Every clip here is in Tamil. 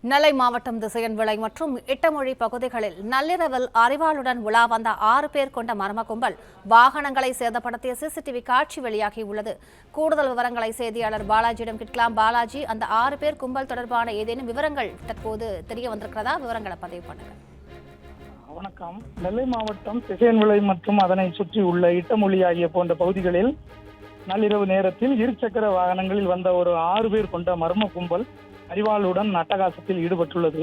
நெல்லை மாவட்டம் திசையன்விளை மற்றும் இட்டமொழி பகுதிகளில் நள்ளிரவில் அரிவாளுடன் உலா வந்த 6 பேர் கொண்ட மர்ம கும்பல் வாகனங்களை சேதப்படுத்திய சிசிடிவி காட்சி வெளியாகியுள்ளது. கூடுதல் விவரங்களை செய்தியாளர் பாலாஜியிடம் கேட்கலாம். பாலாஜி, அந்த 6 பேர் கும்பல் தொடர்பான ஏதேனும் விவரங்கள் தற்போது தெரிய வந்திருக்கிறதா? விவரங்களை பதிவு பண்ணுங்க. வணக்கம். நெல்லை மாவட்டம் திசையன்விளை மற்றும் அதனை சுற்றி உள்ள இட்டமொழி ஆகிய போன்ற பகுதிகளில் நள்ளிரவு நேரத்தில் இருசக்கர வாகனங்களில் வந்த ஒரு 6 பேர் கொண்ட மர்ம கும்பல் அரிவாளுடன் அட்டகாசத்தில் ஈடுபட்டுள்ளது.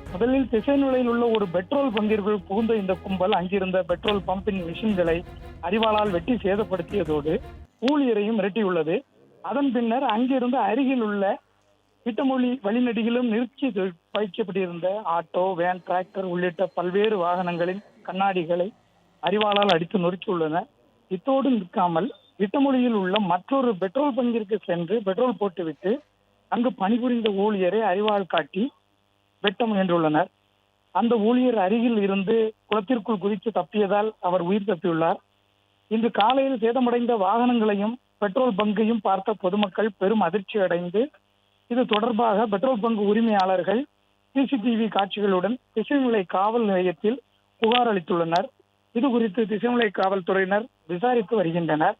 முதலில் திசைநிலையில் உள்ள ஒரு பெட்ரோல் பங்கிற்குள் புகுந்த இந்த கும்பல் அங்கிருந்த பெட்ரோல் பம்பின் மிஷின்களை அரிவாளால் வெட்டி சேதப்படுத்தியதோடு ஊழியரையும் மிரட்டியுள்ளது. அதன் பின்னர் அங்கிருந்து அருகில் உள்ள இட்டமொழி வழிநெடுகிலும் நிறுத்தி வைக்கப்பட்டிருந்த ஆட்டோ, வேன், டிராக்டர் உள்ளிட்ட பல்வேறு வாகனங்களின் கண்ணாடிகளை அரிவாளால் அடித்து நொறுக்கியுள்ளனர். இத்தோடு நிற்காமல் இட்டமொழியில் உள்ள மற்றொரு பெட்ரோல் பங்கிற்கு சென்று பெட்ரோல் போட்டுவிட்டு அங்கு பணிபுரிந்த ஊழியரை அரிவாள் காட்டி வெட்ட முயன்றுள்ளனர். அந்த ஊழியர் அருகில் இருந்து குளத்திற்குள் குதித்து தப்பியதால் அவர் உயிர் தப்பியுள்ளார். இன்று காலையில் சேதமடைந்த வாகனங்களையும் பெட்ரோல் பங்கையும் பார்த்த பொதுமக்கள் பெரும் அதிர்ச்சி அடைந்து இது தொடர்பாக பெட்ரோல் பங்கு உரிமையாளர்கள் சிசிடிவி காட்சிகளுடன் திசைநிலை காவல் நிலையத்தில் புகார் அளித்துள்ளனர். இது குறித்து திசைநிலை காவல்துறையினர் விசாரித்து வருகின்றனர்.